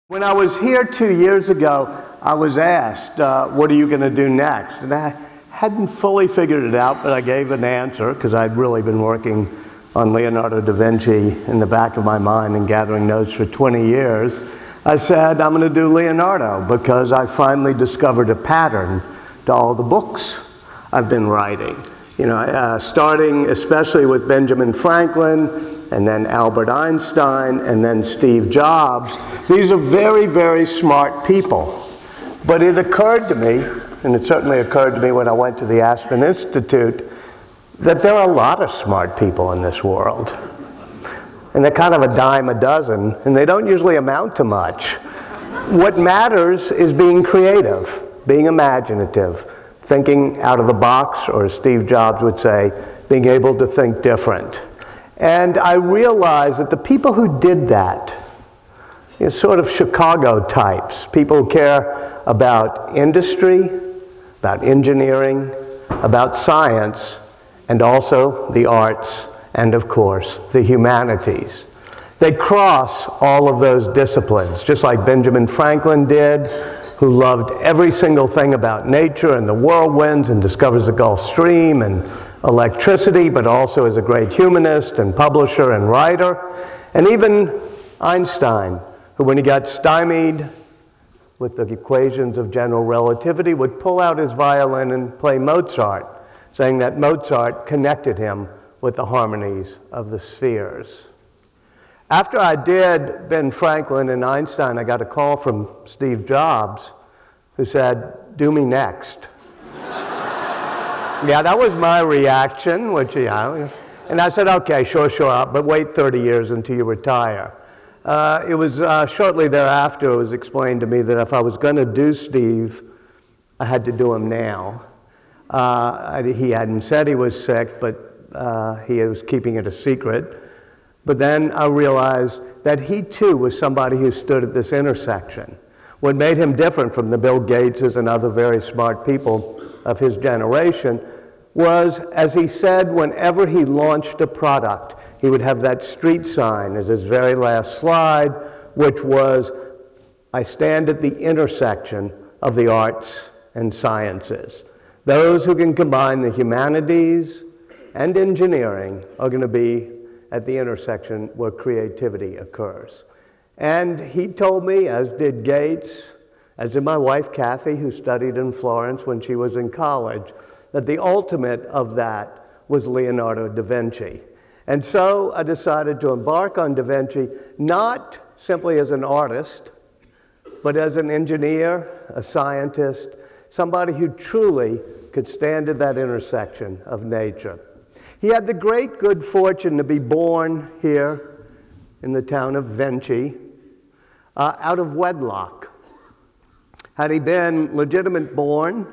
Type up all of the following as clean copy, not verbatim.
When I was here 2 years ago, I was asked, what are you going to do next? And I hadn't fully figured it out, but I gave an answer because I'd really been working on Leonardo da Vinci in the back of my mind and gathering notes for 20 years. I said, I'm going to do Leonardo because I finally discovered a pattern to all the books I've been writing. You know, starting especially with Benjamin Franklin, and then Albert Einstein, and then Steve Jobs. These are very, very smart people. But it occurred to me, and it certainly occurred to me when I went to the Aspen Institute, that there are a lot of smart people in this world. And they're kind of a dime a dozen, and they don't usually amount to much. What matters is being creative, being imaginative, thinking out of the box, or as Steve Jobs would say, being able to think different. And I realized that the people who did that, sort of Chicago types, people who care about industry, about engineering, about science, and also the arts, and of course, the humanities. They cross all of those disciplines, just like Benjamin Franklin did, who loved every single thing about nature and the whirlwinds and discovers the Gulf Stream and electricity, but also as a great humanist and publisher and writer. And even Einstein, who when he got stymied with the equations of general relativity, would pull out his violin and play Mozart, saying that Mozart connected him with the harmonies of the spheres. After I did Ben Franklin and Einstein, I got a call from Steve Jobs, who said, "Do me next." Yeah, that was my reaction, and I said, okay, sure, but wait 30 years until you retire. It was shortly thereafter it was explained to me that if I was going to do Steve, I had to do him now. He hadn't said he was sick, but he was keeping it a secret. But then I realized that he too was somebody who stood at this intersection. What made him different from the Bill Gateses and other very smart people of his generation was, as he said, whenever he launched a product, he would have that street sign as his very last slide, which was, I stand at the intersection of the arts and sciences. Those who can combine the humanities and engineering are going to be at the intersection where creativity occurs. And he told me, as did Gates, as did my wife Kathy, who studied in Florence when she was in college, that the ultimate of that was Leonardo da Vinci. And so I decided to embark on da Vinci, not simply as an artist, but as an engineer, a scientist, somebody who truly could stand at that intersection of nature. He had the great good fortune to be born here in the town of Vinci, out of wedlock. Had he been legitimate born,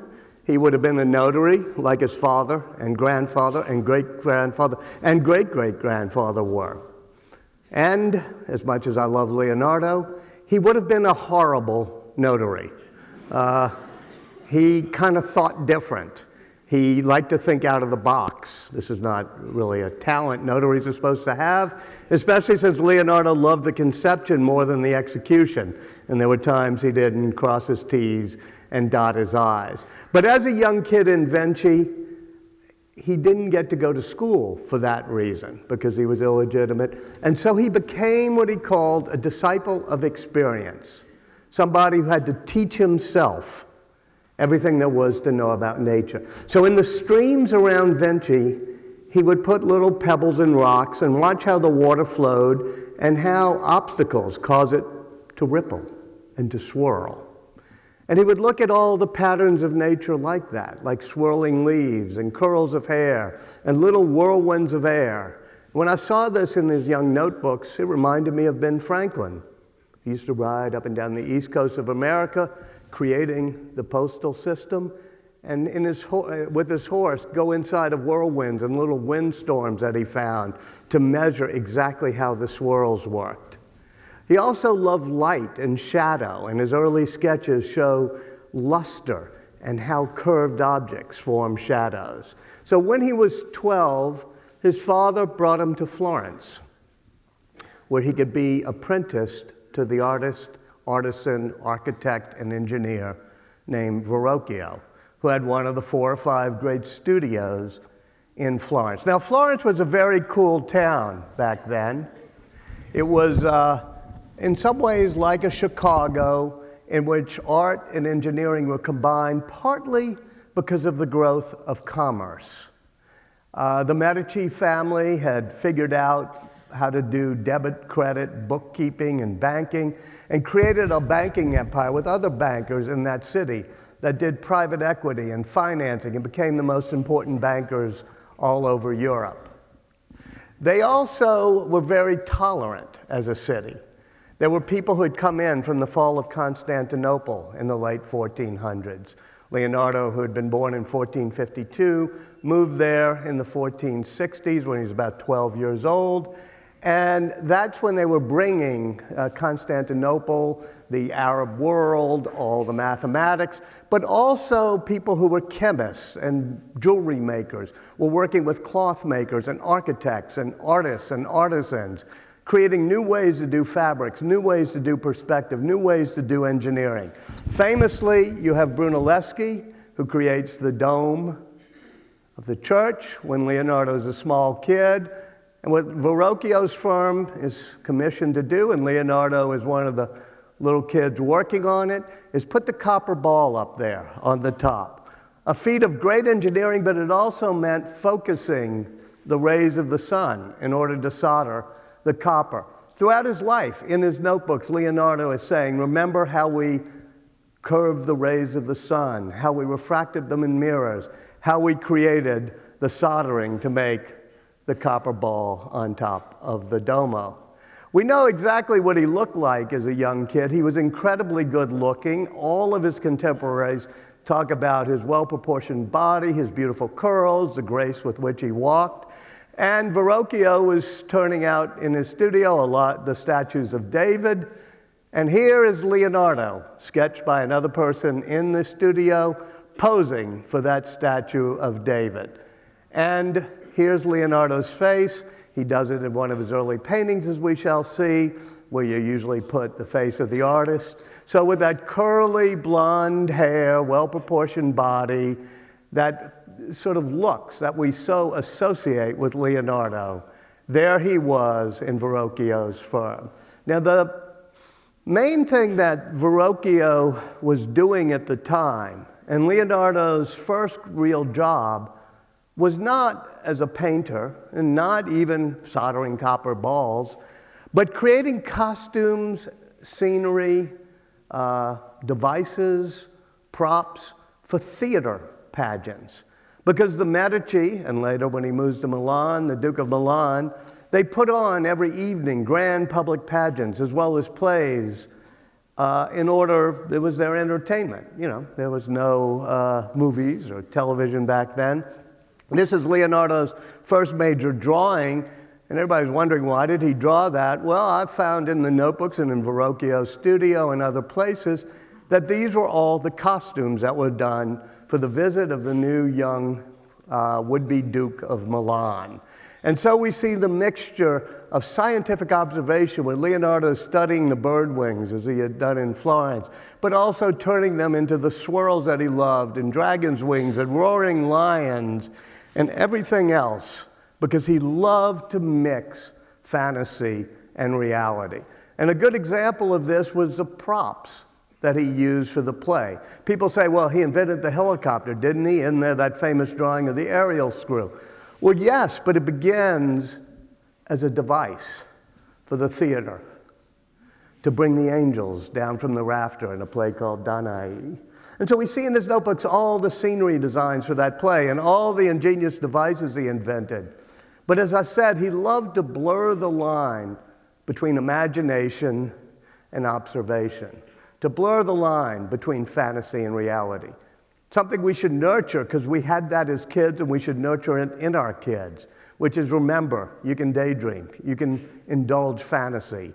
he would have been a notary like his father and grandfather and great-grandfather and great-great-grandfather were. And as much as I love Leonardo, he would have been a horrible notary. He kind of thought different. He liked to think out of the box. This is not really a talent notaries are supposed to have, especially since Leonardo loved the conception more than the execution. And there were times he didn't cross his T's and dot his I's. But as a young kid in Vinci, he didn't get to go to school for that reason, because he was illegitimate. And so he became what he called a disciple of experience, somebody who had to teach himself everything there was to know about nature. So in the streams around Vinci, he would put little pebbles and rocks and watch how the water flowed and how obstacles cause it to ripple and to swirl. And he would look at all the patterns of nature like that, like swirling leaves and curls of hair and little whirlwinds of air. When I saw this in his young notebooks, it reminded me of Ben Franklin. He used to ride up and down the east coast of America, creating the postal system, and with his horse go inside of whirlwinds and little windstorms that he found to measure exactly how the swirls worked. He also loved light and shadow, and his early sketches show luster and how curved objects form shadows. So when he was 12, his father brought him to Florence, where he could be apprenticed to the artist artisan, architect, and engineer named Verrocchio, who had one of the 4 or 5 great studios in Florence. Now, Florence was a very cool town back then. It was, in some ways, like a Chicago, in which art and engineering were combined, partly because of the growth of commerce. The Medici family had figured out how to do debit, credit, bookkeeping, and banking, and created a banking empire with other bankers in that city that did private equity and financing and became the most important bankers all over Europe. They also were very tolerant as a city. There were people who had come in from the fall of Constantinople in the late 1400s. Leonardo, who had been born in 1452, moved there in the 1460s when he was about 12 years old. And that's when they were bringing Constantinople, the Arab world, all the mathematics, but also people who were chemists and jewelry makers, were working with cloth makers and architects and artists and artisans, creating new ways to do fabrics, new ways to do perspective, new ways to do engineering. Famously, you have Brunelleschi, who creates the dome of the church when Leonardo is a small kid. And what Verrocchio's firm is commissioned to do, and Leonardo is one of the little kids working on it, is put the copper ball up there on the top. A feat of great engineering, but it also meant focusing the rays of the sun in order to solder the copper. Throughout his life, in his notebooks, Leonardo is saying, remember how we curved the rays of the sun, how we refracted them in mirrors, how we created the soldering to make the copper ball on top of the domo. We know exactly what he looked like as a young kid. He was incredibly good looking. All of his contemporaries talk about his well-proportioned body, his beautiful curls, the grace with which he walked. And Verrocchio was turning out in his studio a lot the statues of David. And here is Leonardo, sketched by another person in the studio, posing for that statue of David. And here's Leonardo's face. He does it in one of his early paintings, as we shall see, where you usually put the face of the artist. So with that curly blonde hair, well-proportioned body, that sort of looks that we so associate with Leonardo, there he was in Verrocchio's firm. Now, the main thing that Verrocchio was doing at the time, and Leonardo's first real job, was not as a painter, and not even soldering copper balls, but creating costumes, scenery, devices, props for theater pageants. Because the Medici, and later when he moves to Milan, the Duke of Milan, they put on every evening grand public pageants as well as plays in order, it was their entertainment. You know, there was no movies or television back then. This is Leonardo's first major drawing, and everybody's wondering, why did he draw that? Well, I've found in the notebooks and in Verrocchio's studio and other places that these were all the costumes that were done for the visit of the new young would-be Duke of Milan. And so we see the mixture of scientific observation with Leonardo studying the bird wings as he had done in Florence, but also turning them into the swirls that he loved, and dragon's wings and roaring lions and everything else, because he loved to mix fantasy and reality. And a good example of this was the props that he used for the play. People say, well, he invented the helicopter, didn't he? Isn't there that famous drawing of the aerial screw? Well, yes, but it begins as a device for the theater to bring the angels down from the rafter in a play called Danae. And so we see in his notebooks all the scenery designs for that play and all the ingenious devices he invented. But as I said, he loved to blur the line between imagination and observation, to blur the line between fantasy and reality. Something we should nurture, because we had that as kids, and we should nurture it in our kids, which is, remember, you can daydream, you can indulge fantasy,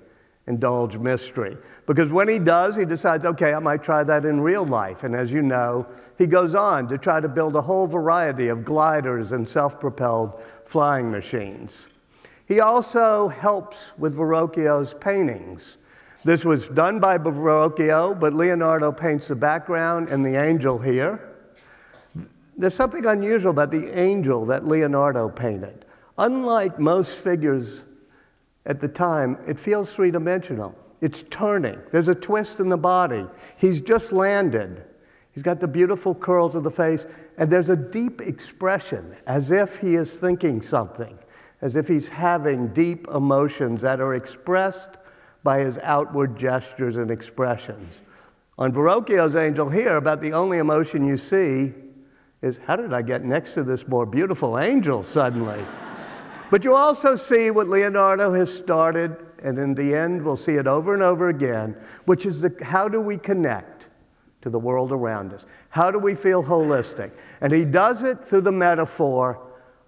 indulge mystery. Because when he does, he decides, okay, I might try that in real life. And as you know, he goes on to try to build a whole variety of gliders and self-propelled flying machines. He also helps with Verrocchio's paintings. This was done by Verrocchio, but Leonardo paints the background and the angel here. There's something unusual about the angel that Leonardo painted. Unlike most figures at the time, it feels three-dimensional. It's turning. There's a twist in the body. He's just landed. He's got the beautiful curls of the face, and there's a deep expression, as if he is thinking something, as if he's having deep emotions that are expressed by his outward gestures and expressions. On Verrocchio's angel here, about the only emotion you see is, how did I get next to this more beautiful angel suddenly? But you also see what Leonardo has started, and in the end we'll see it over and over again, which is how do we connect to the world around us? How do we feel holistic? And he does it through the metaphor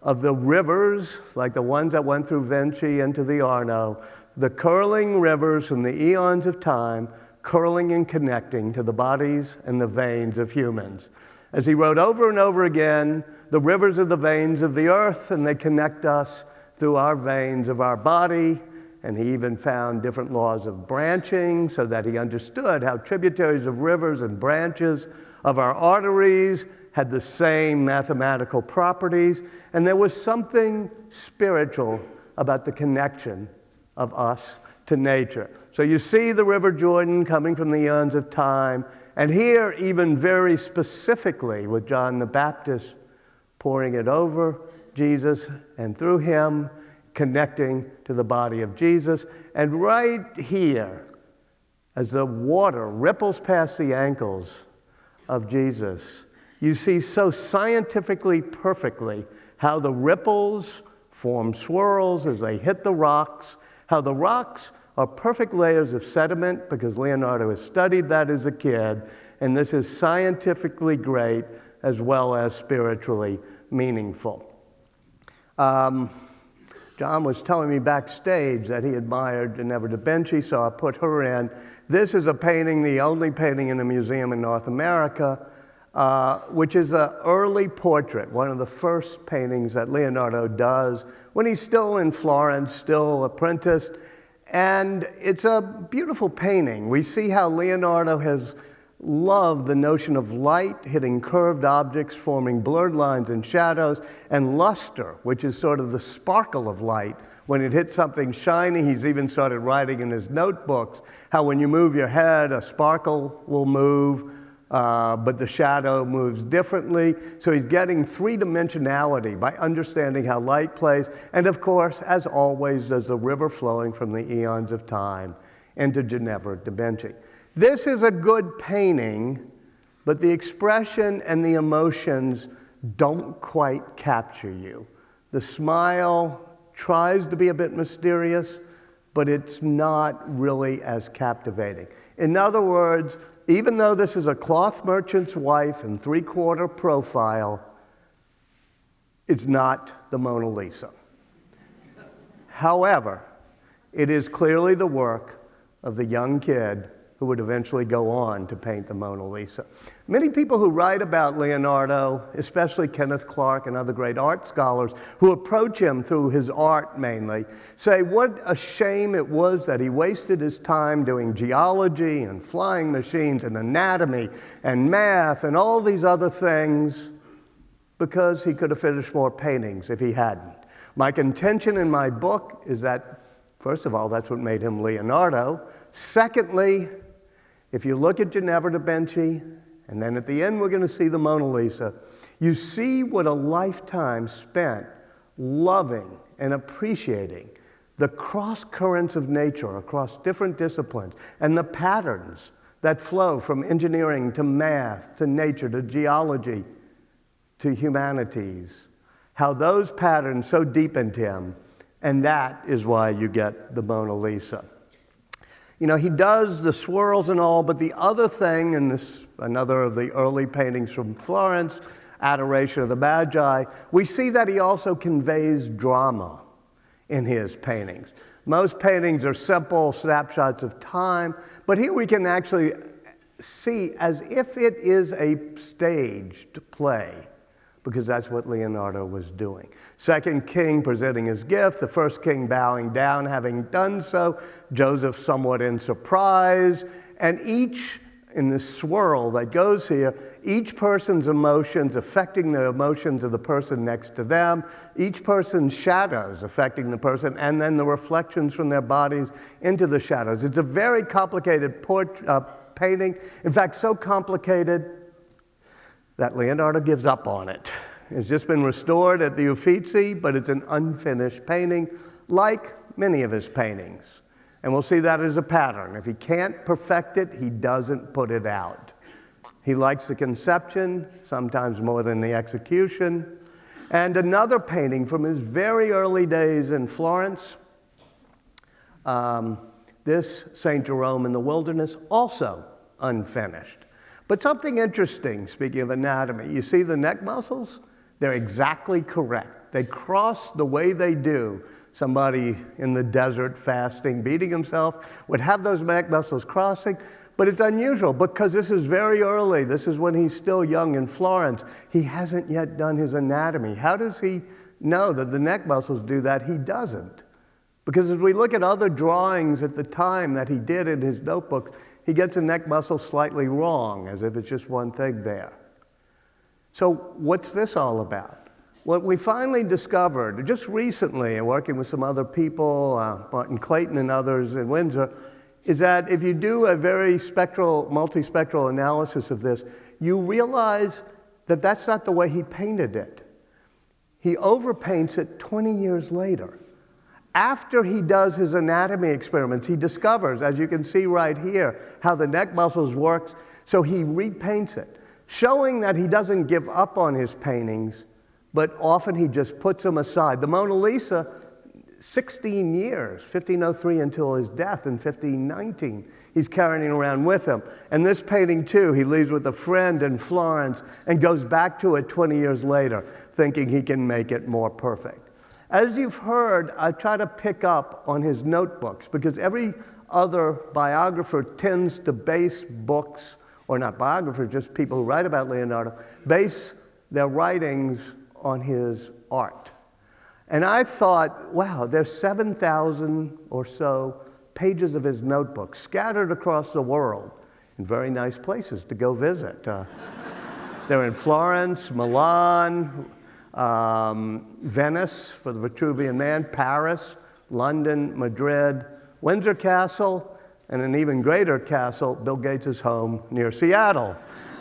of the rivers, like the ones that went through Vinci into the Arno, the curling rivers from the eons of time, curling and connecting to the bodies and the veins of humans. As he wrote over and over again, the rivers are the veins of the earth, and they connect us through our veins of our body. And he even found different laws of branching so that he understood how tributaries of rivers and branches of our arteries had the same mathematical properties. And there was something spiritual about the connection of us to nature. So you see the River Jordan coming from the eons of time, and here even very specifically with John the Baptist pouring it over Jesus and through him connecting to the body of Jesus. And right here, as the water ripples past the ankles of Jesus, you see so scientifically perfectly how the ripples form swirls as they hit the rocks, how the rocks are perfect layers of sediment, because Leonardo has studied that as a kid, and this is scientifically great as well as spiritually meaningful. John was telling me backstage that he admired Ginevra da Vinci, so I put her in. This is a painting, the only painting in a museum in North America, which is an early portrait, one of the first paintings that Leonardo does when he's still in Florence, still apprenticed. And it's a beautiful painting. We see how Leonardo has loved the notion of light hitting curved objects, forming blurred lines and shadows, and luster, which is sort of the sparkle of light. When it hits something shiny, he's even started writing in his notebooks how when you move your head, a sparkle will move, but the shadow moves differently. So he's getting three-dimensionality by understanding how light plays. And of course, as always, there's the river flowing from the eons of time into Ginevra da Vinci. This is a good painting, but the expression and the emotions don't quite capture you. The smile tries to be a bit mysterious, but it's not really as captivating. In other words, even though this is a cloth merchant's wife in three-quarter profile, it's not the Mona Lisa. However, it is clearly the work of the young kid who would eventually go on to paint the Mona Lisa. Many people who write about Leonardo, especially Kenneth Clark and other great art scholars who approach him through his art mainly, say what a shame it was that he wasted his time doing geology and flying machines and anatomy and math and all these other things, because he could have finished more paintings if he hadn't. My contention in my book is that, first of all, that's what made him Leonardo. Secondly, if you look at Ginevra da Vinci, and then at the end we're going to see the Mona Lisa, you see what a lifetime spent loving and appreciating the cross currents of nature across different disciplines and the patterns that flow from engineering to math to nature to geology to humanities, how those patterns so deepened him, and that is why you get the Mona Lisa. You know, he does the swirls and all, but the other thing, and this another of the early paintings from Florence, Adoration of the Magi, we see that he also conveys drama in his paintings. Most paintings are simple snapshots of time, but here we can actually see as if it is a staged play because that's what Leonardo was doing. Second king presenting his gift, the first king bowing down, having done so, Joseph somewhat in surprise, and each, in this swirl that goes here, each person's emotions affecting the emotions of the person next to them, each person's shadows affecting the person, and then the reflections from their bodies into the shadows. It's a very complicated painting. In fact, so complicated that Leonardo gives up on it. It's just been restored at the Uffizi, but it's an unfinished painting, like many of his paintings. And we'll see that as a pattern. If he can't perfect it, he doesn't put it out. He likes the conception, sometimes more than the execution. And another painting from his very early days in Florence, this St. Jerome in the Wilderness, also unfinished. But something interesting, speaking of anatomy, you see the neck muscles? They're exactly correct. They cross the way they do. Somebody in the desert fasting, beating himself, would have those neck muscles crossing, but it's unusual because this is very early. This is when he's still young in Florence. He hasn't yet done his anatomy. How does he know that the neck muscles do that? He doesn't. Because as we look at other drawings at the time that he did in his notebook, he gets a neck muscle slightly wrong, as if it's just one thing there. So what's this all about? What we finally discovered, just recently, and working with some other people, Martin Clayton and others in Windsor, is that if you do a very multispectral analysis of this, you realize that that's not the way he painted it. He overpaints it 20 years later. After he does his anatomy experiments, he discovers, as you can see right here, how the neck muscles work, so he repaints it, showing that he doesn't give up on his paintings, but often he just puts them aside. The Mona Lisa, 16 years, 1503 until his death in 1519, he's carrying around with him. And this painting too, he leaves with a friend in Florence and goes back to it 20 years later, thinking he can make it more perfect. As you've heard, I try to pick up on his notebooks because every other biographer tends to base books, or not biographers, just people who write about Leonardo, base their writings on his art. And I thought, wow, there's 7,000 or so pages of his notebooks scattered across the world in very nice places to go visit. They're in Florence, Milan, Venice for the Vitruvian Man, Paris, London, Madrid, Windsor Castle, and an even greater castle, Bill Gates' home near Seattle.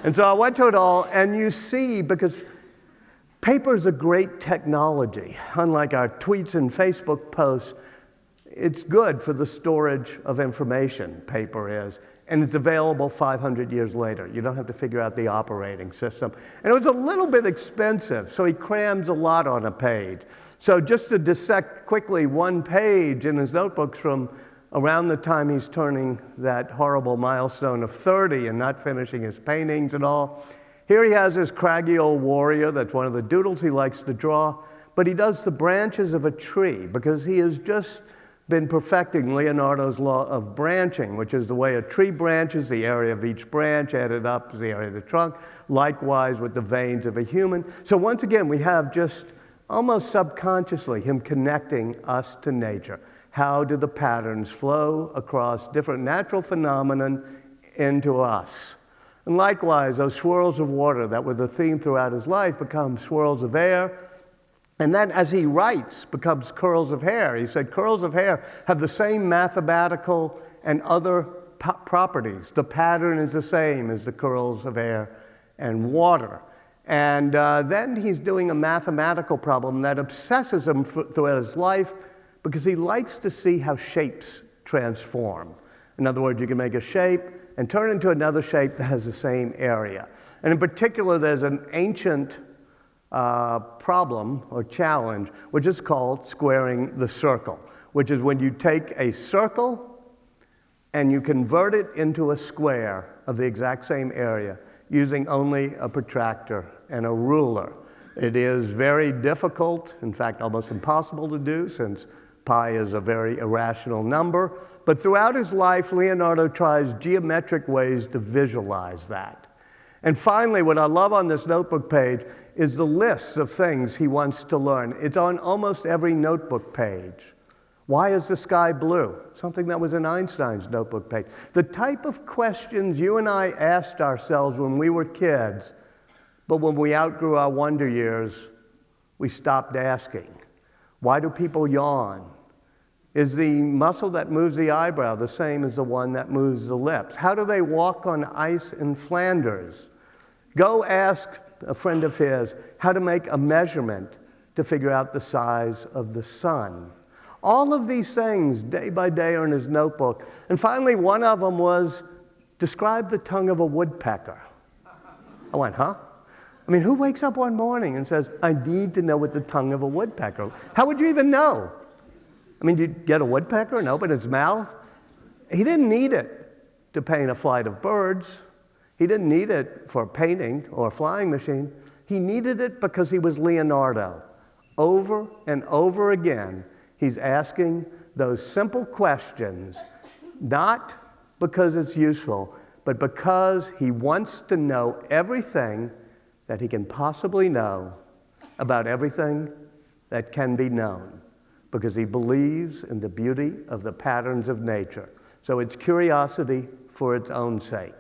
And so I went to it all, and you see, because paper is a great technology. Unlike our tweets and Facebook posts, it's good for the storage of information, paper is, and it's available 500 years later. You don't have to figure out the operating system. And it was a little bit expensive, so he crams a lot on a page. So just to dissect quickly one page in his notebooks from around the time he's turning that horrible milestone of 30 and not finishing his paintings and all, here he has this craggy old warrior. That's one of the doodles he likes to draw. But he does the branches of a tree because he has just been perfecting Leonardo's law of branching, which is the way a tree branches, the area of each branch added up is the area of the trunk, likewise with the veins of a human. So once again, we have just almost subconsciously him connecting us to nature. How do the patterns flow across different natural phenomena into us? And likewise, those swirls of water that were the theme throughout his life become swirls of air. And then as he writes, becomes curls of hair. He said curls of hair have the same mathematical and other properties. The pattern is the same as the curls of air and water. And then he's doing a mathematical problem that obsesses him throughout his life because he likes to see how shapes transform. In other words, you can make a shape and turn it into another shape that has the same area. And in particular, there's an ancient problem or challenge, which is called squaring the circle, which is when you take a circle and you convert it into a square of the exact same area using only a protractor and a ruler. It is very difficult, in fact, almost impossible to do since pi is a very irrational number. But throughout his life, Leonardo tries geometric ways to visualize that. And finally, what I love on this notebook page is the list of things he wants to learn. It's on almost every notebook page. Why is the sky blue? Something that was in Einstein's notebook page. The type of questions you and I asked ourselves when we were kids, but when we outgrew our wonder years, we stopped asking. Why do people yawn? Is the muscle that moves the eyebrow the same as the one that moves the lips? How do they walk on ice in Flanders? Go ask a friend of his how to make a measurement to figure out the size of the sun. All of these things, day by day, are in his notebook. And finally, one of them was, describe the tongue of a woodpecker. I went, huh? I mean, who wakes up one morning and says, I need to know what the tongue of a woodpecker? How would you even know? I mean, you get a woodpecker and open its mouth? He didn't need it to paint a flight of birds. He didn't need it for painting or a flying machine. He needed it because he was Leonardo. Over and over again, he's asking those simple questions, not because it's useful, but because he wants to know everything that he can possibly know about everything that can be known, because he believes in the beauty of the patterns of nature. So it's curiosity for its own sake,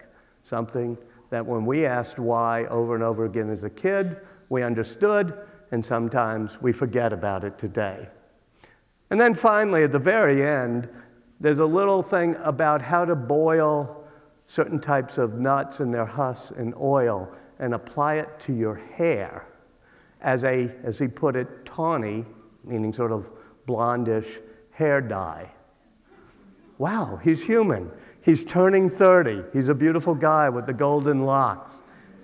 something that when we asked why over and over again as a kid, we understood, and sometimes we forget about it today. And then finally, at the very end, there's a little thing about how to boil certain types of nuts and their husks in oil and apply it to your hair as a, as he put it, tawny, meaning sort of blondish hair dye. Wow, he's human. He's turning 30. He's a beautiful guy with the golden locks.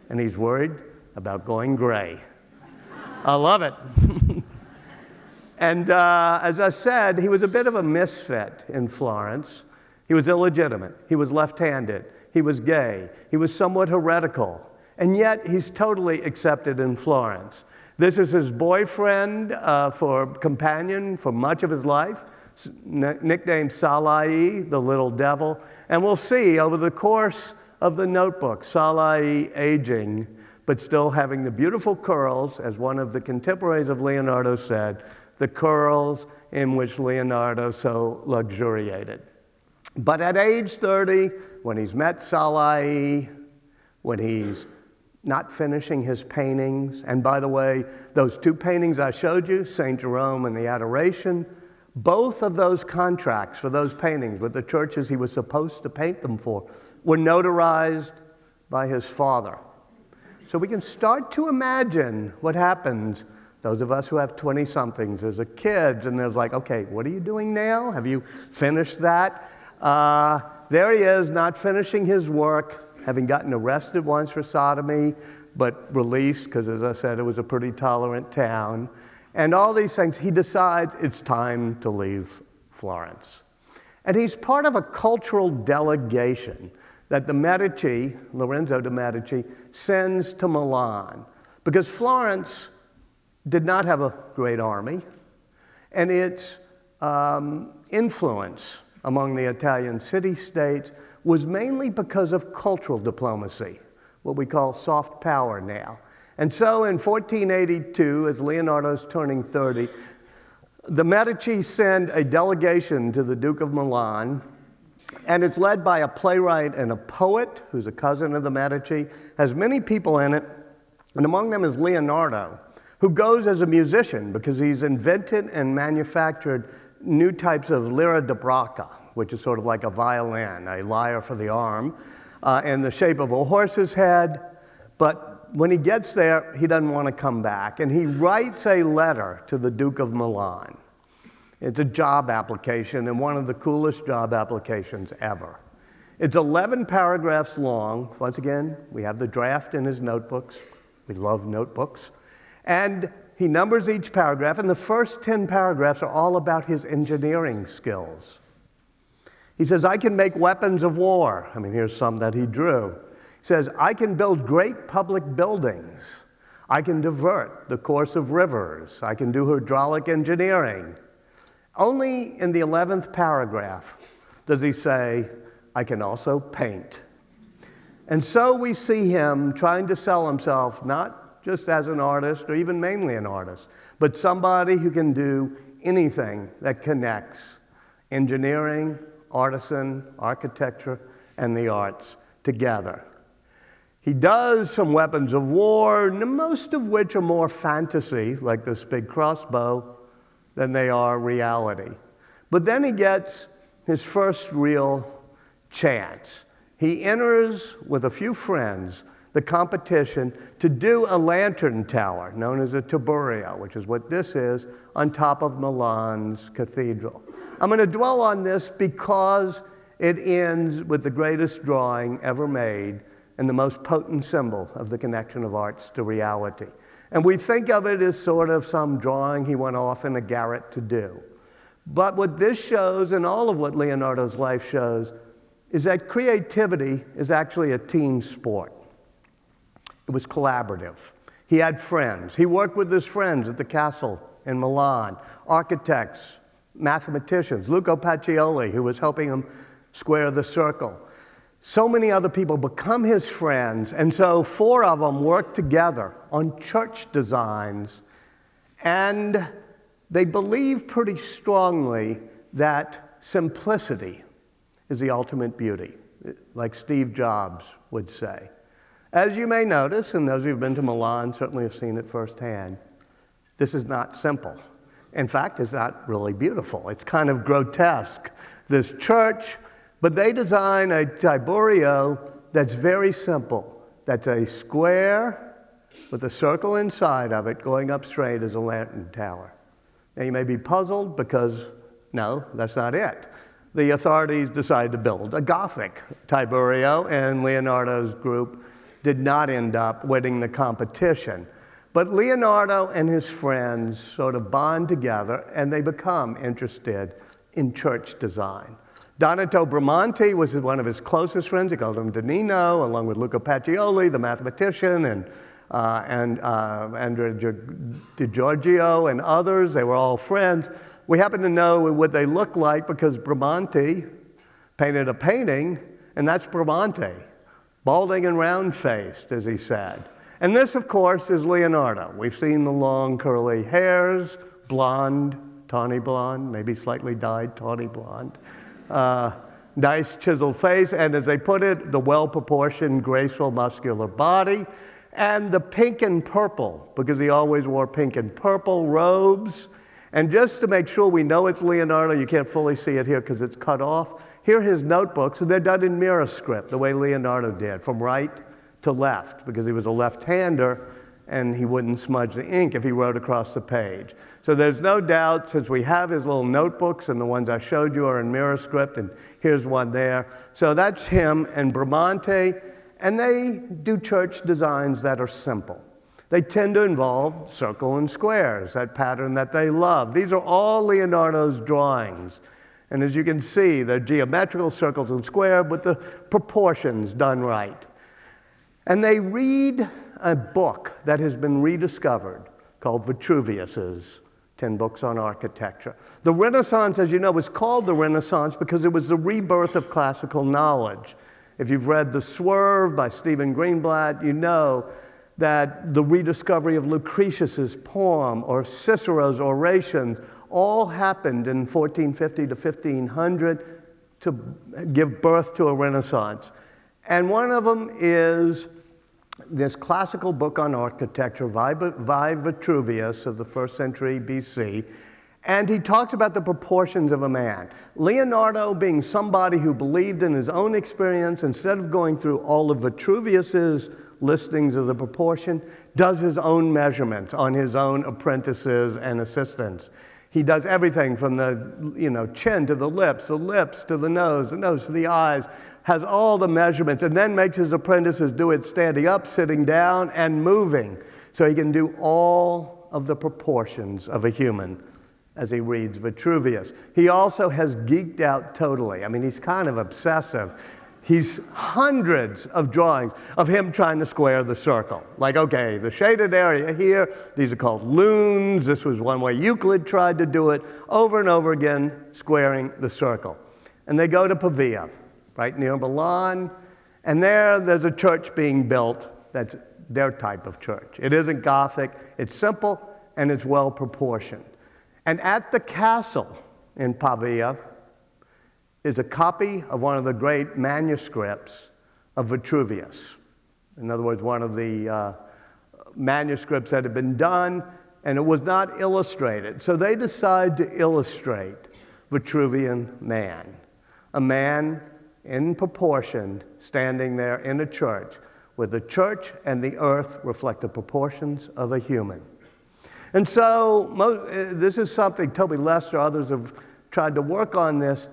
And he's worried about going gray. I love it. And as I said, he was a bit of a misfit in Florence. He was illegitimate. He was left-handed. He was gay. He was somewhat heretical. And yet, he's totally accepted in Florence. This is his boyfriend for companion for much of his life, nicknamed Salai, the little devil. And we'll see over the course of the notebook, Salai aging, but still having the beautiful curls, as one of the contemporaries of Leonardo said, the curls in which Leonardo so luxuriated. But at age 30, when he's met Salai, when he's not finishing his paintings, and by the way, those two paintings I showed you, St. Jerome and the Adoration, both of those contracts for those paintings with the churches he was supposed to paint them for were notarized by his father. So we can start to imagine what happens, those of us who have 20-somethings as a kid, and there's like, okay, what are you doing now? Have you finished that? There he is, not finishing his work, having gotten arrested once for sodomy, but released because, as I said, it was a pretty tolerant town. And all these things, he decides it's time to leave Florence. And he's part of a cultural delegation that the Medici, Lorenzo de' Medici, sends to Milan, because Florence did not have a great army, and its influence among the Italian city-states was mainly because of cultural diplomacy, what we call soft power now. And so in 1482, as Leonardo's turning 30, the Medici send a delegation to the Duke of Milan, and it's led by a playwright and a poet who's a cousin of the Medici, has many people in it, and among them is Leonardo, who goes as a musician because he's invented and manufactured new types of lira da bracca, which is sort of like a violin, a lyre for the arm, in the shape of a horse's head. But when he gets there, he doesn't want to come back. And he writes a letter to the Duke of Milan. It's a job application, and one of the coolest job applications ever. It's 11 paragraphs long. Once again, we have the draft in his notebooks. We love notebooks. And he numbers each paragraph, and the first 10 paragraphs are all about his engineering skills. He says, I can make weapons of war. I mean, here's some that he drew. He says, I can build great public buildings. I can divert the course of rivers. I can do hydraulic engineering. Only in the 11th paragraph does he say, I can also paint. And so we see him trying to sell himself not just as an artist or even mainly an artist, but somebody who can do anything that connects engineering, artisan, architecture, and the arts together. He does some weapons of war, most of which are more fantasy, like this big crossbow, than they are reality. But then he gets his first real chance. He enters with a few friends the competition to do a lantern tower, known as a Tiburio, which is what this is, on top of Milan's cathedral. I'm going to dwell on this because it ends with the greatest drawing ever made and the most potent symbol of the connection of arts to reality. And we think of it as sort of some drawing he went off in a garret to do. But what this shows, and all of what Leonardo's life shows, is that creativity is actually a team sport. It was collaborative. He had friends. He worked with his friends at the castle in Milan, architects, mathematicians, Luca Pacioli, who was helping him square the circle. So many other people become his friends, and so 4 of them work together on church designs, and they believe pretty strongly that simplicity is the ultimate beauty, like Steve Jobs would say. As you may notice, and those who have been to Milan certainly have seen it firsthand, this is not simple. In fact, it's not really beautiful. It's kind of grotesque, this church. But they design a Tiburio that's very simple. That's a square with a circle inside of it going up straight as a lantern tower. Now you may be puzzled because, no, that's not it. The authorities decided to build a Gothic Tiburio, and Leonardo's group did not end up winning the competition. But Leonardo and his friends sort of bond together, and they become interested in church design. Donato Bramante was one of his closest friends. He called him Donino, along with Luca Pacioli, the mathematician, and Andrea Di Giorgio and others. They were all friends. We happen to know what they look like because Bramante painted a painting, and that's Bramante, balding and round-faced, as he said. And this, of course, is Leonardo. We've seen the long curly hairs, blonde, tawny blonde, maybe slightly dyed tawny blonde. Nice chiseled face, and as they put it, the well-proportioned, graceful, muscular body, and the pink and purple, because he always wore pink and purple robes. And just to make sure we know it's Leonardo, you can't fully see it here because it's cut off. Here are his notebooks, and they're done in mirror script, the way Leonardo did, from right to left, because he was a left-hander, and he wouldn't smudge the ink if he wrote across the page. So there's no doubt, since we have his little notebooks, and the ones I showed you are in mirror script, and here's one there. So that's him and Bramante, and they do church designs that are simple. They tend to involve circle and squares, that pattern that they love. These are all Leonardo's drawings. And as you can see, they're geometrical circles and squares, but the proportions done right. And they read a book that has been rediscovered called Vitruvius's 10 Books on Architecture. The Renaissance, as you know, was called the Renaissance because it was the rebirth of classical knowledge. If you've read The Swerve by Stephen Greenblatt, you know that the rediscovery of Lucretius's poem or Cicero's orations all happened in 1450 to 1500 to give birth to a Renaissance. And one of them is this classical book on architecture by Vitruvius of the 1st century BC, and he talks about the proportions of a man. Leonardo, being somebody who believed in his own experience, instead of going through all of Vitruvius's listings of the proportion, does his own measurements on his own apprentices and assistants. He does everything from the chin to the lips to the nose to the eyes, has all the measurements, and then makes his apprentices do it standing up, sitting down, and moving. So he can do all of the proportions of a human as he reads Vitruvius. He also has geeked out totally. I mean, he's kind of obsessive. He's hundreds of drawings of him trying to square the circle. Like, okay, the shaded area here, these are called lunes. This was one way Euclid tried to do it, over and over again, squaring the circle. And they go to Pavia, right near Milan, and there's a church being built that's their type of church. It isn't Gothic, it's simple, and it's well proportioned. And at the castle in Pavia is a copy of one of the great manuscripts of Vitruvius. In other words, one of the manuscripts that had been done, and it was not illustrated. So they decide to illustrate Vitruvian man, a man in proportion standing there in a church, where the church and the earth reflect the proportions of a human. And so this is something Toby Leicester, others have tried to work on this.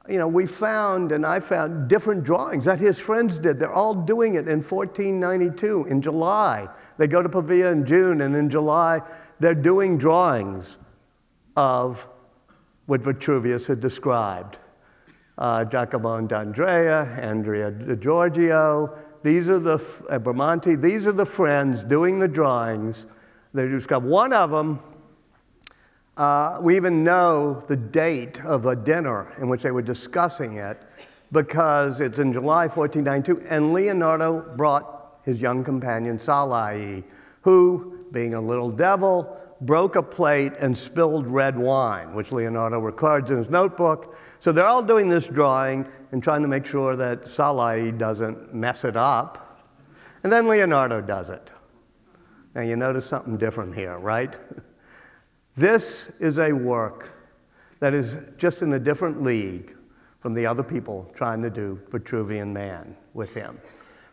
You know, we found, and I found, different drawings that his friends did. They're all doing it in 1492, in July. They go to Pavia in June, and in July, they're doing drawings of what Vitruvius had described. Giacomo d'Andrea, Andrea di Giorgio, these are the, Bramante, these are the friends doing the drawings. They describe one of them. We even know the date of a dinner in which they were discussing it because it's in July 1492, and Leonardo brought his young companion Salai, who, being a little devil, broke a plate and spilled red wine, which Leonardo records in his notebook. So they're all doing this drawing and trying to make sure that Salai doesn't mess it up. And then Leonardo does it. Now you notice something different here, right? This is a work that is just in a different league from the other people trying to do Vitruvian man with him.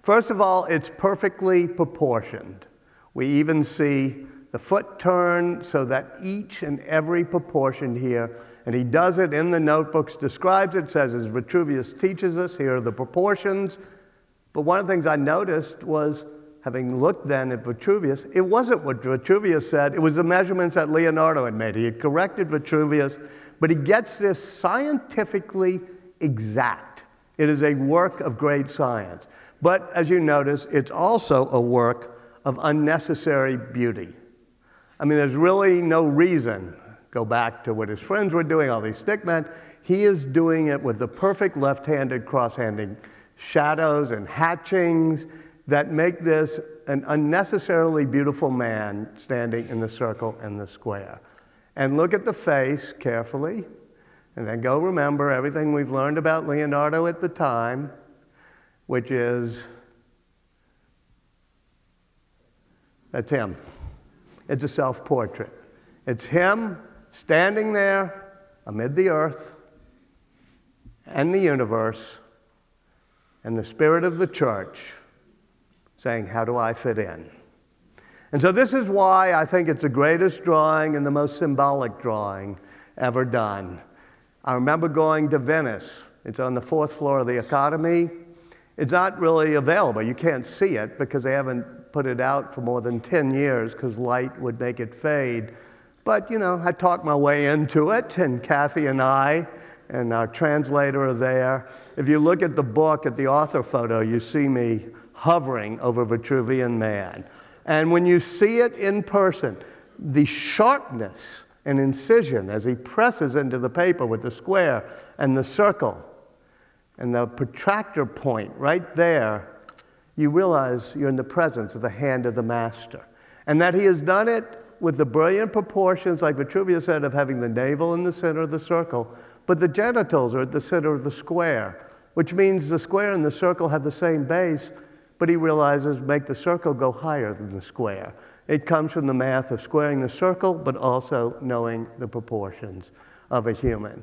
First of all, it's perfectly proportioned. We even see the foot turn so that each and every proportion here, and he does it in the notebooks, describes it, says as Vitruvius teaches us, here are the proportions. But one of the things I noticed was, having looked then at Vitruvius, it wasn't what Vitruvius said, it was the measurements that Leonardo had made. He had corrected Vitruvius, but he gets this scientifically exact. It is a work of great science. But as you notice, it's also a work of unnecessary beauty. I mean, there's really no reason. Go back to what his friends were doing, all these stickmen. He is doing it with the perfect left-handed, cross-handed shadows and hatchings that make this an unnecessarily beautiful man standing in the circle and the square. And look at the face carefully, and then go remember everything we've learned about Leonardo at the time, which is, that's him. It's a self-portrait. It's him standing there amid the earth and the universe and the spirit of the church saying, how do I fit in? And so this is why I think it's the greatest drawing and the most symbolic drawing ever done. I remember going to Venice. It's on the 4th floor of the Academy. It's not really available. You can't see it because they haven't put it out for more than 10 years because light would make it fade. But, you know, I talked my way into it, and Kathy and I and our translator are there. If you look at the book, at the author photo, you see me hovering over Vitruvian man. And when you see it in person, the sharpness and incision as he presses into the paper with the square and the circle and the protractor point right there, you realize you're in the presence of the hand of the master. And that he has done it with the brilliant proportions, like Vitruvius said, of having the navel in the center of the circle, but the genitals are at the center of the square, which means the square and the circle have the same base, but he realizes make the circle go higher than the square. It comes from the math of squaring the circle, but also knowing the proportions of a human.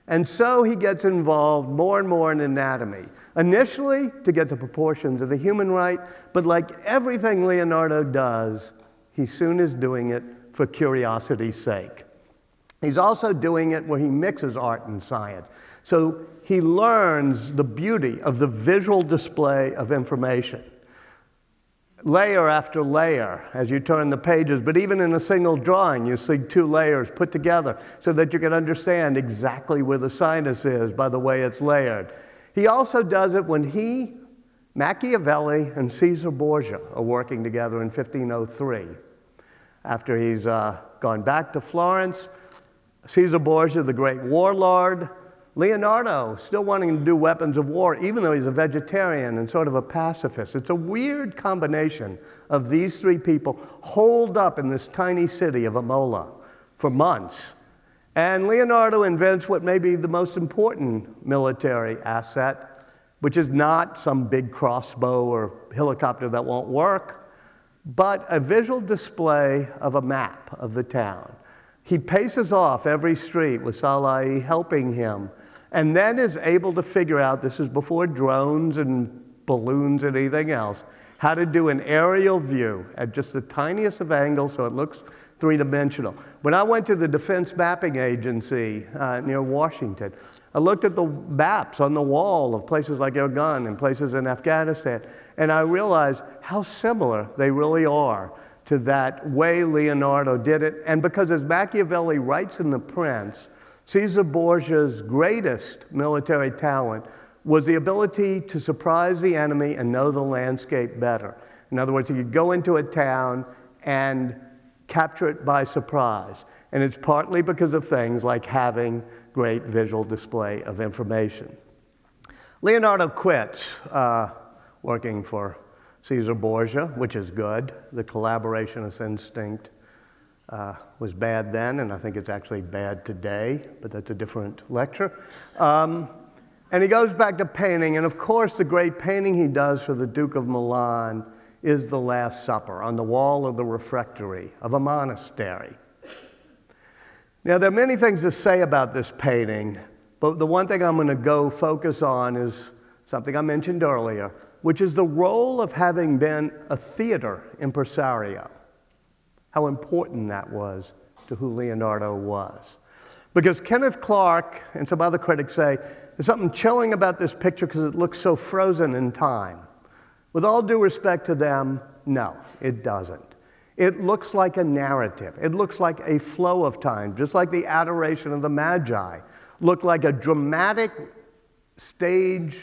And so he gets involved more and more in anatomy. Initially, to get the proportions of the human right, but like everything Leonardo does, he soon is doing it for curiosity's sake. He's also doing it where he mixes art and science. So he learns the beauty of the visual display of information. Layer after layer as you turn the pages, but even in a single drawing, you see 2 layers put together so that you can understand exactly where the sinus is by the way it's layered. He also does it when he, Machiavelli, and Caesar Borgia are working together in 1503. After he's gone back to Florence, Caesar Borgia, the great warlord, Leonardo still wanting to do weapons of war, even though he's a vegetarian and sort of a pacifist. It's a weird combination of these three people holed up in this tiny city of Imola for months. And Leonardo invents what may be the most important military asset, which is not some big crossbow or helicopter that won't work, but a visual display of a map of the town. He paces off every street with Salai helping him, and then is able to figure out, this is before drones and balloons and anything else, how to do an aerial view at just the tiniest of angles so it looks three-dimensional. When I went to the Defense Mapping Agency near Washington, I looked at the maps on the wall of places like Irgun and places in Afghanistan, and I realized how similar they really are to that way Leonardo did it. And because, as Machiavelli writes in The Prince, Caesar Borgia's greatest military talent was the ability to surprise the enemy and know the landscape better. In other words, he could go into a town and capture it by surprise. And it's partly because of things like having great visual display of information. Leonardo quits working for Caesar Borgia, which is good. The collaborationist instinct was bad then, and I think it's actually bad today, but that's a different lecture. And he goes back to painting, and of course the great painting he does for the Duke of Milan is the Last Supper on the wall of the refectory of a monastery. Now, there are many things to say about this painting, but the one thing I'm going to go focus on is something I mentioned earlier, which is the role of having been a theater impresario. How important that was to who Leonardo was. Because Kenneth Clark and some other critics say there's something chilling about this picture because it looks so frozen in time. With all due respect to them, no, it doesn't. It looks like a narrative. It looks like a flow of time, just like the Adoration of the Magi looked like a dramatic stage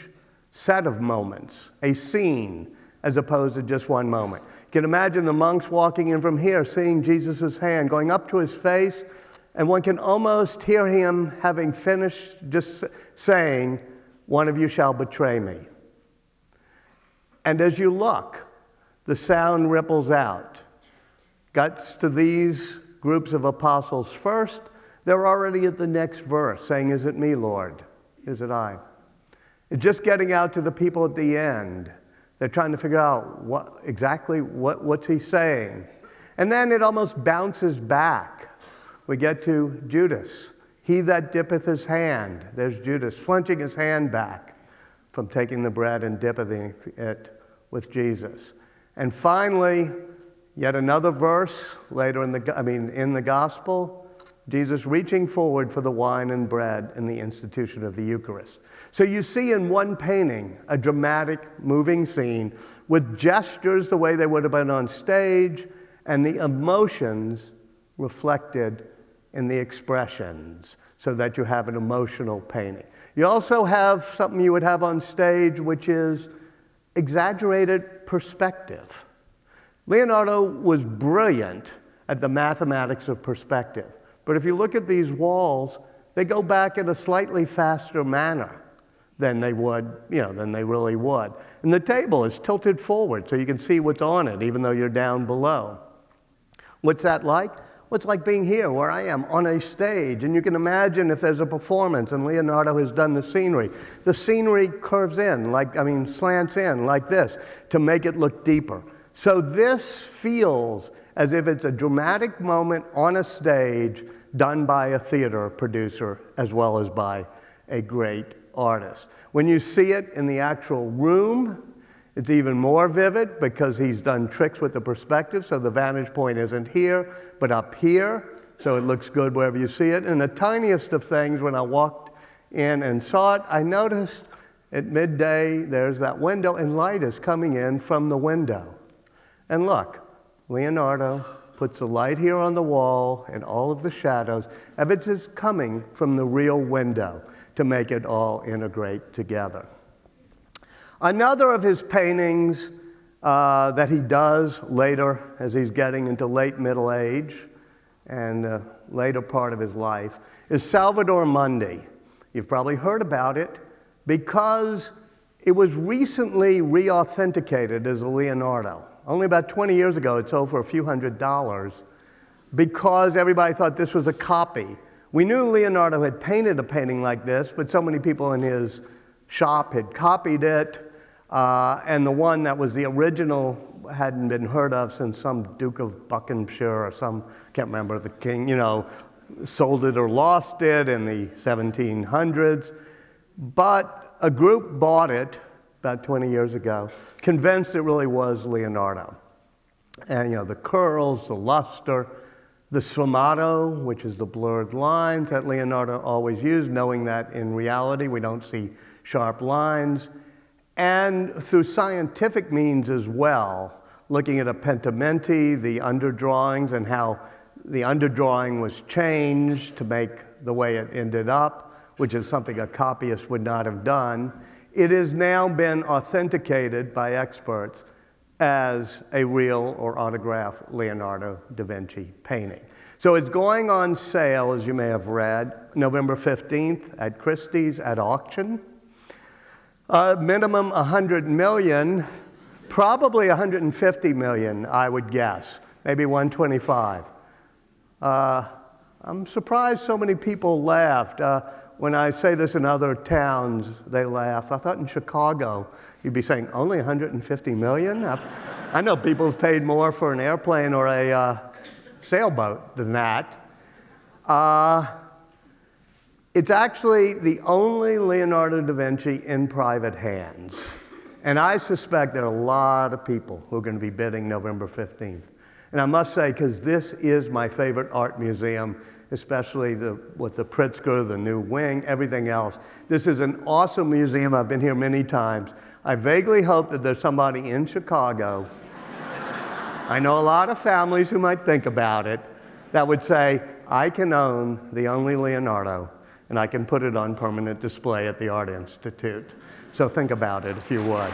set of moments, a scene, as opposed to just one moment. You can imagine the monks walking in from here, seeing Jesus' hand going up to his face, and one can almost hear him having finished just saying, "One of you shall betray me." And as you look, the sound ripples out. Gets to these groups of apostles first, they're already at the next verse saying, "Is it me, Lord? Is it I?" It's just getting out to the people at the end. They're trying to figure out what's he saying. And then it almost bounces back. We get to Judas. "He that dippeth his hand," there's Judas, flinching his hand back from taking the bread and dipping it with Jesus. And finally, yet another verse later in the gospel, Jesus reaching forward for the wine and bread in the institution of the Eucharist. So you see in one painting a dramatic, moving scene with gestures the way they would have been on stage and the emotions reflected in the expressions so that you have an emotional painting. You also have something you would have on stage, which is exaggerated perspective. Leonardo was brilliant at the mathematics of perspective. But if you look at these walls, they go back in a slightly faster manner than they really would. And the table is tilted forward so you can see what's on it, even though you're down below. What's that like? Well, it's like being here where I am on a stage. And you can imagine if there's a performance and Leonardo has done the scenery curves in, slants in like this to make it look deeper. So this feels as if it's a dramatic moment on a stage done by a theater producer as well as by a great artist. When you see it in the actual room, it's even more vivid because he's done tricks with the perspective, so the vantage point isn't here, but up here, so it looks good wherever you see it. And the tiniest of things, when I walked in and saw it, I noticed at midday there's that window and light is coming in from the window. And look, Leonardo puts the light here on the wall and all of the shadows. Evidence is coming from the real window to make it all integrate together. Another of his paintings that he does later as he's getting into late middle age and the later part of his life is Salvator Mundi. You've probably heard about it because it was recently re-authenticated as a Leonardo. Only about 20 years ago, it sold for a few $100s because everybody thought this was a copy. We knew Leonardo had painted a painting like this, but so many people in his shop had copied it, and the one that was the original hadn't been heard of since some Duke of Buckinghamshire or some, can't remember, the king, sold it or lost it in the 1700s. But a group bought it about 20 years ago, convinced it really was Leonardo. And the curls, the luster, the sfumato, which is the blurred lines that Leonardo always used, knowing that in reality we don't see sharp lines. And through scientific means as well, looking at a pentimenti, the underdrawings, and how the underdrawing was changed to make the way it ended up, which is something a copyist would not have done. It has now been authenticated by experts as a real or autographed Leonardo da Vinci painting. So it's going on sale, as you may have read, November 15th at Christie's at auction. Minimum 100 million, probably 150 million, I would guess, maybe 125. I'm surprised so many people laughed. When I say this in other towns, they laugh. I thought in Chicago, you'd be saying, only 150 million? I know people have paid more for an airplane or a sailboat than that. It's actually the only Leonardo da Vinci in private hands. And I suspect there are a lot of people who are going to be bidding November 15th. And I must say, because this is my favorite art museum, especially with the Pritzker, the new wing, everything else. This is an awesome museum. I've been here many times. I vaguely hope that there's somebody in Chicago, I know a lot of families who might think about it, that would say, I can own the only Leonardo, and I can put it on permanent display at the Art Institute. So think about it if you would.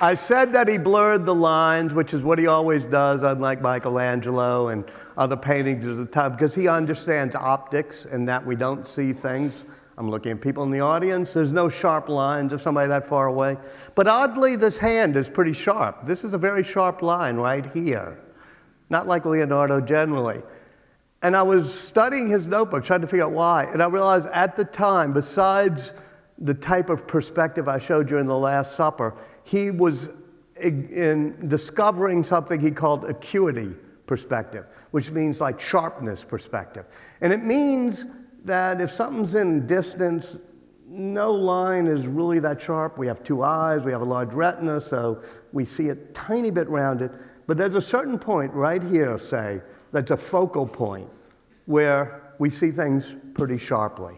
I said that he blurred the lines, which is what he always does, unlike Michelangelo and other paintings of the time, because he understands optics and that we don't see things. I'm looking at people in the audience. There's no sharp lines of somebody that far away. But oddly, this hand is pretty sharp. This is a very sharp line right here, not like Leonardo generally. And I was studying his notebook, trying to figure out why, and I realized at the time, besides the type of perspective I showed you in the Last Supper, he was in discovering something he called acuity perspective, which means like sharpness perspective. And it means that if something's in distance, no line is really that sharp. We have two eyes, we have a large retina, so we see a tiny bit rounded. But there's a certain point right here, say, that's a focal point where we see things pretty sharply.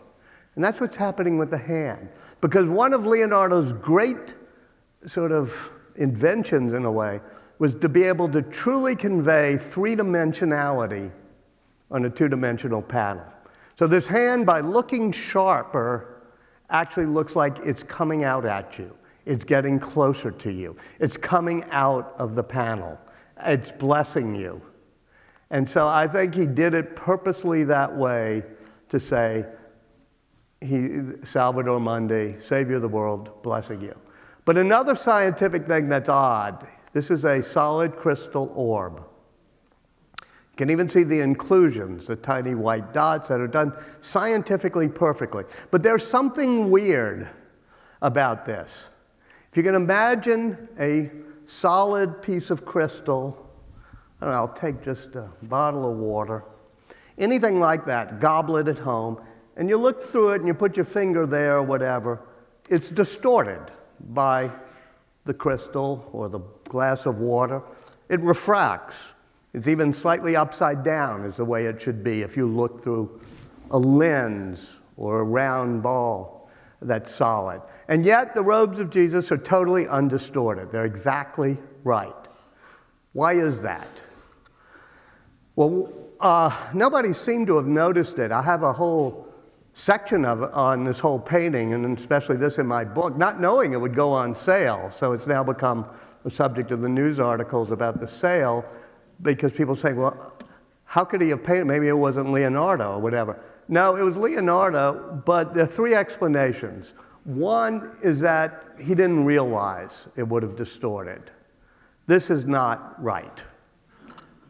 And that's what's happening with the hand. Because one of Leonardo's great sort of inventions, in a way, was to be able to truly convey three-dimensionality on a two-dimensional panel. So this hand, by looking sharper, actually looks like it's coming out at you. It's getting closer to you. It's coming out of the panel. It's blessing you. And so I think he did it purposely that way to say, Salvator Mundi, Savior of the world, blessing you. But another scientific thing that's odd, this is a solid crystal orb. You can even see the inclusions, the tiny white dots that are done scientifically perfectly. But there's something weird about this. If you can imagine a solid piece of crystal, I don't know, I'll take just a bottle of water, anything like that, goblet at home, and you look through it and you put your finger there or whatever, it's distorted by the crystal or the glass of water. It refracts. It's even slightly upside down is the way it should be if you look through a lens or a round ball that's solid. And yet the robes of Jesus are totally undistorted. They're exactly right. Why is that? Well, nobody seemed to have noticed it. I have a whole section of it on this whole painting, and especially this in my book, not knowing it would go on sale. So it's now become the subject of the news articles about the sale, because people say, well, how could he have painted? Maybe it wasn't Leonardo or whatever. No, it was Leonardo, but there are three explanations. One is that he didn't realize it would have distorted. This is not right.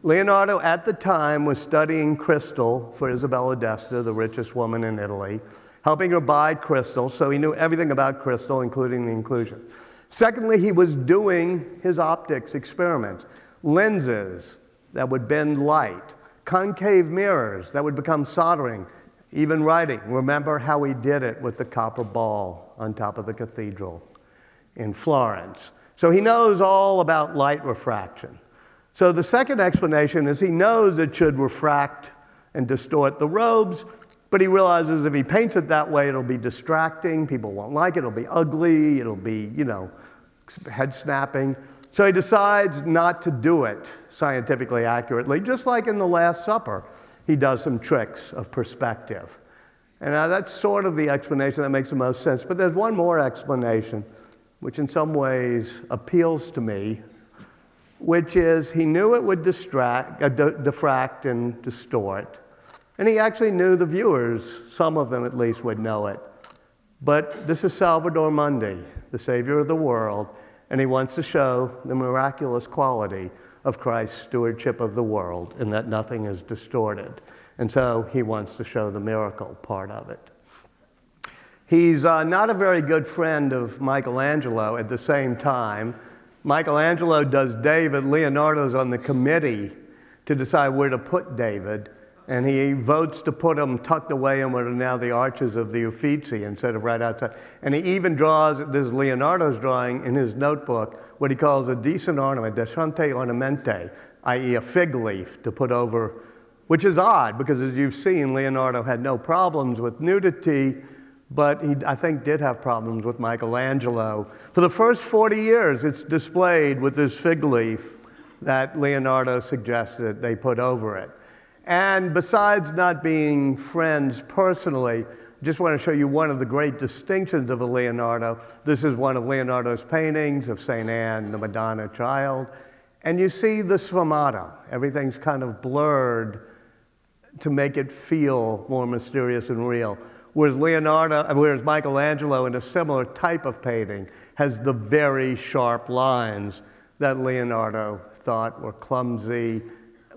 Leonardo at the time was studying crystal for Isabella d'Este, the richest woman in Italy, helping her buy crystal, so he knew everything about crystal, including the inclusions. Secondly, he was doing his optics experiments, lenses that would bend light, concave mirrors that would become soldering, even writing. Remember how he did it with the copper ball on top of the cathedral in Florence. So he knows all about light refraction. So the second explanation is he knows it should refract and distort the robes, but he realizes if he paints it that way, it'll be distracting, people won't like it, it'll be ugly, it'll be, head snapping. So he decides not to do it scientifically accurately, just like in the Last Supper, he does some tricks of perspective. And that's sort of the explanation that makes the most sense. But there's one more explanation, which in some ways appeals to me, which is he knew it would diffract and distort. And he actually knew the viewers, some of them at least, would know it. But this is Salvator Mundi, the Savior of the world, and he wants to show the miraculous quality of Christ's stewardship of the world and that nothing is distorted. And so he wants to show the miracle part of it. He's not a very good friend of Michelangelo at the same time. Michelangelo does David. Leonardo's on the committee to decide where to put David. And he votes to put him tucked away in what are now the arches of the Uffizi instead of right outside. And he even draws, this is Leonardo's drawing in his notebook, what he calls a decent ornament, descente ornamente, i.e. a fig leaf to put over, which is odd because as you've seen, Leonardo had no problems with nudity, but he, I think, did have problems with Michelangelo. For the first 40 years, it's displayed with this fig leaf that Leonardo suggested they put over it. And besides not being friends personally, I just want to show you one of the great distinctions of a Leonardo. This is one of Leonardo's paintings of St. Anne, the Madonna Child. And you see the sfumato. Everything's kind of blurred to make it feel more mysterious and real. Whereas Michelangelo, in a similar type of painting, has the very sharp lines that Leonardo thought were clumsy,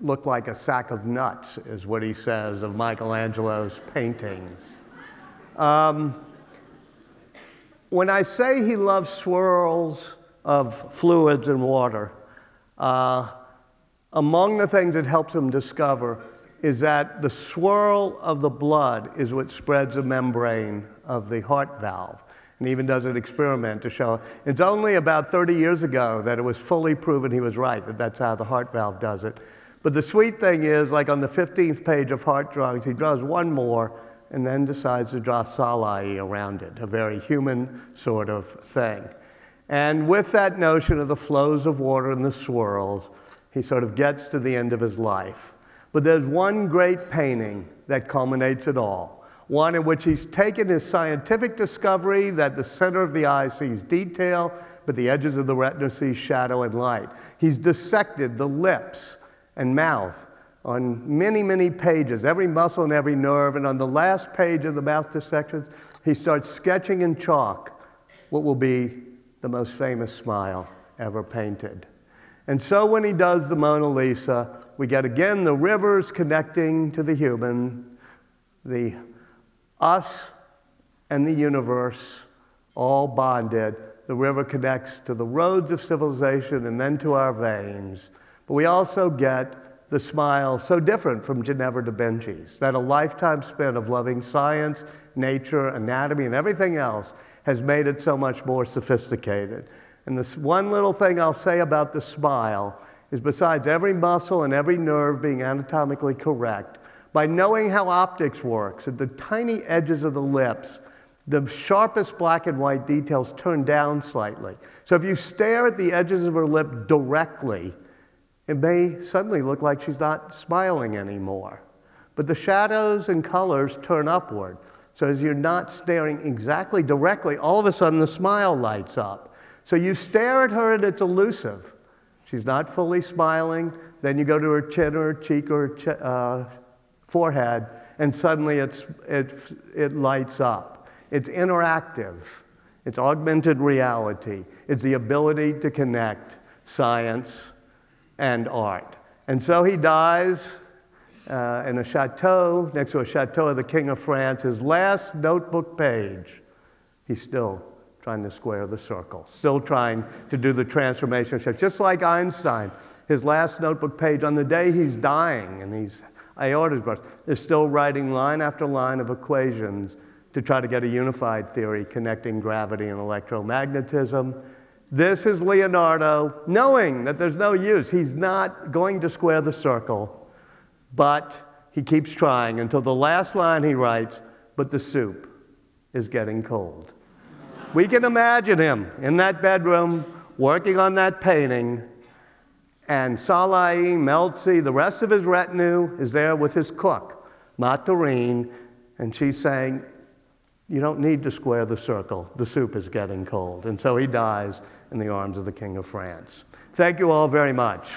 looked like a sack of nuts, is what he says of Michelangelo's paintings. When I say he loves swirls of fluids and water, among the things it helps him discover is that the swirl of the blood is what spreads the membrane of the heart valve. And he even does an experiment to show. It's only about 30 years ago that it was fully proven he was right, that that's how the heart valve does it. But the sweet thing is, like on the 15th page of heart drawings, he draws one more and then decides to draw Salai around it, a very human sort of thing. And with that notion of the flows of water and the swirls, he sort of gets to the end of his life. But there's one great painting that culminates it all, one in which he's taken his scientific discovery that the center of the eye sees detail, but the edges of the retina see shadow and light. He's dissected the lips and mouth on many, many pages, every muscle and every nerve, and on the last page of the mouth dissection, he starts sketching in chalk what will be the most famous smile ever painted. And so when he does the Mona Lisa, we get again the rivers connecting to the human, the us and the universe all bonded. The river connects to the roads of civilization and then to our veins. But we also get the smile so different from Ginevra da Vinci's, that a lifetime spent of loving science, nature, anatomy, and everything else has made it so much more sophisticated. And this one little thing I'll say about the smile is besides every muscle and every nerve being anatomically correct, by knowing how optics works, at the tiny edges of the lips, the sharpest black and white details turn down slightly. So if you stare at the edges of her lip directly, it may suddenly look like she's not smiling anymore. But the shadows and colors turn upward. So as you're not staring exactly directly, all of a sudden the smile lights up. So you stare at her and it's elusive. She's not fully smiling, then you go to her chin or cheek or forehead, and suddenly it lights up. It's interactive. It's augmented reality. It's the ability to connect science and art. And so he dies in a chateau, next to a chateau of the King of France. His last notebook page, he's still trying to square the circle, still trying to do the transformation shift. Just like Einstein, his last notebook page, on the day he's dying and he's aorta's burst, is still writing line after line of equations to try to get a unified theory connecting gravity and electromagnetism. This is Leonardo, knowing that there's no use. He's not going to square the circle, but he keeps trying until the last line he writes, but the soup is getting cold. We can imagine him in that bedroom working on that painting, and Salai, Melzi, the rest of his retinue is there with his cook, Matarine, and she's saying, you don't need to square the circle. The soup is getting cold. And so he dies in the arms of the King of France. Thank you all very much.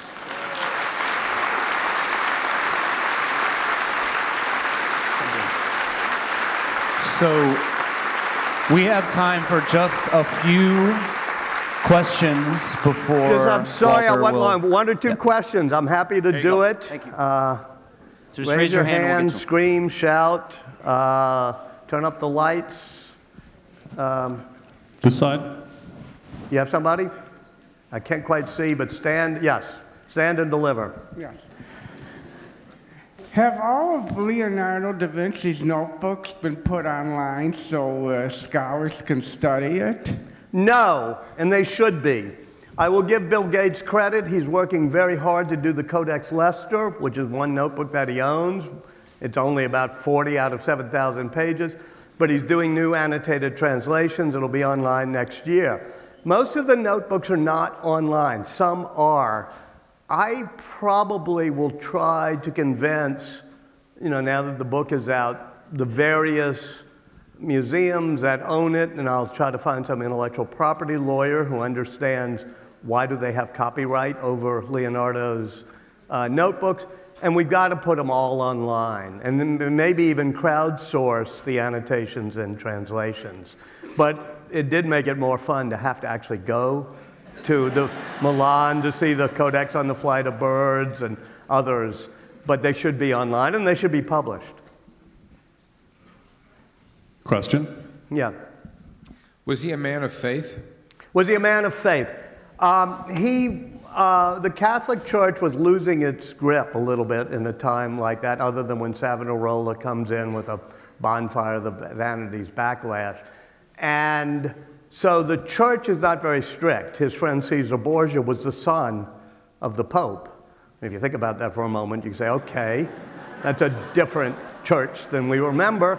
So we have time for just a few questions before I'm sorry, Walter I want one or two questions. I'm happy to do it. Thank you. Just raise your hand, scream, shout, turn up the lights. This side? You have somebody? I can't quite see, but stand, yes. Stand and deliver. Yes. Have all of Leonardo da Vinci's notebooks been put online so scholars can study it? No, and they should be. I will give Bill Gates credit. He's working very hard to do the Codex Leicester, which is one notebook that he owns. It's only about 40 out of 7,000 pages, but he's doing new annotated translations. It'll be online next year. Most of the notebooks are not online. Some are. I probably will try to convince, now that the book is out, the various museums that own it, and I'll try to find some intellectual property lawyer who understands why do they have copyright over Leonardo's notebooks, and we've got to put them all online, and then maybe even crowdsource the annotations and translations. But it did make it more fun to have to actually go to the Milan to see the Codex on the Flight of Birds and others, but they should be online and they should be published. Question? Yeah. Was he a man of faith? Was he a man of faith? The Catholic Church was losing its grip a little bit in a time like that, other than when Savonarola comes in with a bonfire, the Vanities backlash. And so the church is not very strict. His friend Caesar Borgia was the son of the Pope. If you think about that for a moment, you can say, okay, that's a different church than we remember.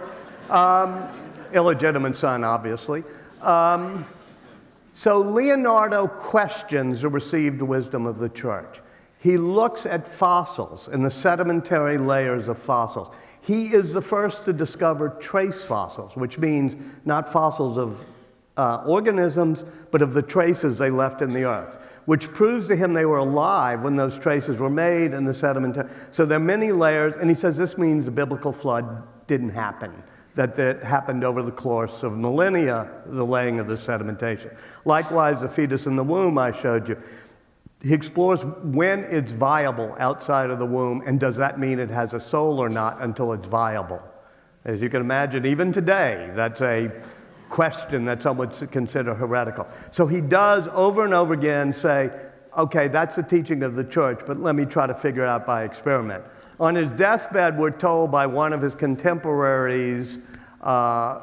Illegitimate son, obviously. So Leonardo questions the received wisdom of the church. He looks at fossils and the sedimentary layers of fossils. He is the first to discover trace fossils, which means not fossils of organisms, but of the traces they left in the earth, which proves to him they were alive when those traces were made in the sedimentary. So there are many layers, and he says this means the biblical flood didn't happen, that happened over the course of millennia, the laying of the sedimentation. Likewise, the fetus in the womb I showed you. He explores when it's viable outside of the womb, and does that mean it has a soul or not until it's viable? As you can imagine, even today, that's a question that some would consider heretical. So he does over and over again say, okay, that's the teaching of the church, but let me try to figure it out by experiment. On his deathbed, we're told by one of his contemporaries, who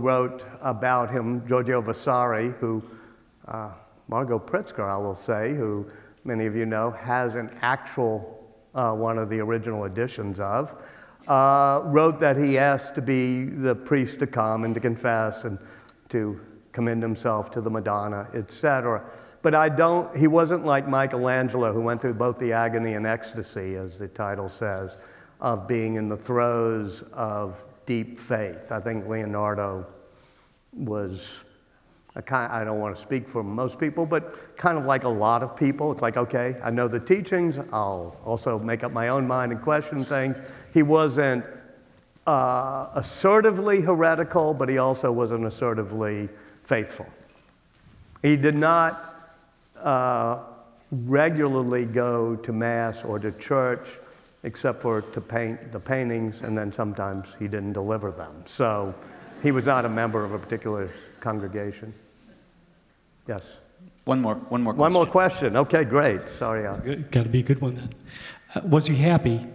wrote about him, Giorgio Vasari, who Margot Pritzker, I will say, who many of you know, has an actual one of the original editions of, wrote that he asked to be the priest to come and to confess and to commend himself to the Madonna, etc. But he wasn't like Michelangelo, who went through both the agony and ecstasy, as the title says, of being in the throes of deep faith. I think Leonardo was I don't want to speak for most people, but kind of like a lot of people. It's like, okay, I know the teachings. I'll also make up my own mind and question things. He wasn't assertively heretical, but he also wasn't assertively faithful. He did not regularly go to Mass or to church, except for to paint the paintings, and then sometimes he didn't deliver them. So he was not a member of a particular congregation. Yes? One more question. One more question. Okay, great. Sorry. Got to be a good one then. Was he happy?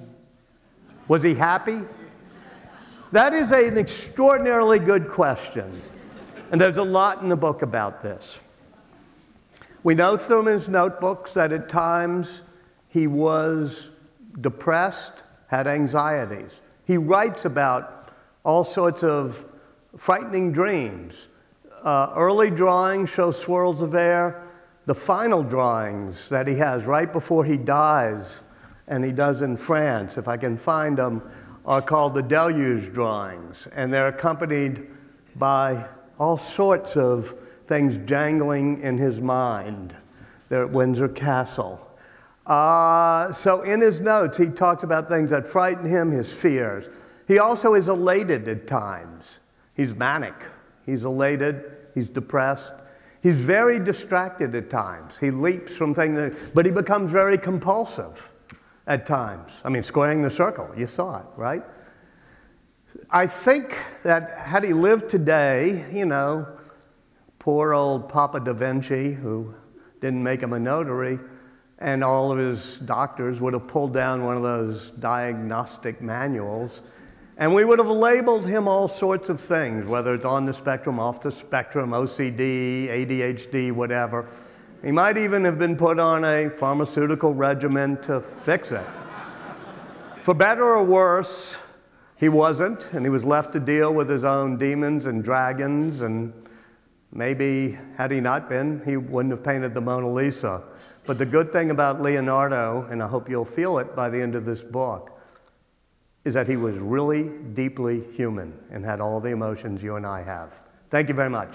Was he happy? That is an extraordinarily good question. And there's a lot in the book about this. We know from his notebooks that at times he was depressed, had anxieties. He writes about all sorts of frightening dreams. Early drawings show swirls of air. The final drawings that he has right before he dies, and he does in France, if I can find them, are called the deluge drawings. And they're accompanied by all sorts of things jangling in his mind. They're at Windsor Castle. So in his notes, he talks about things that frighten him, his fears. He also is elated at times. He's manic. He's elated. He's depressed. He's very distracted at times. He leaps from things, but he becomes very compulsive at times. I mean, squaring the circle, you saw it, right? I think that had he lived today, you know, poor old Papa da Vinci, who didn't make him a notary, and all of his doctors would have pulled down one of those diagnostic manuals, and we would have labeled him all sorts of things, whether it's on the spectrum, off the spectrum, OCD, ADHD, whatever. He might even have been put on a pharmaceutical regimen to fix it. For better or worse, he wasn't, and he was left to deal with his own demons and dragons, and maybe had he not been, he wouldn't have painted the Mona Lisa. But the good thing about Leonardo, and I hope you'll feel it by the end of this book, is that he was really deeply human and had all the emotions you and I have. Thank you very much.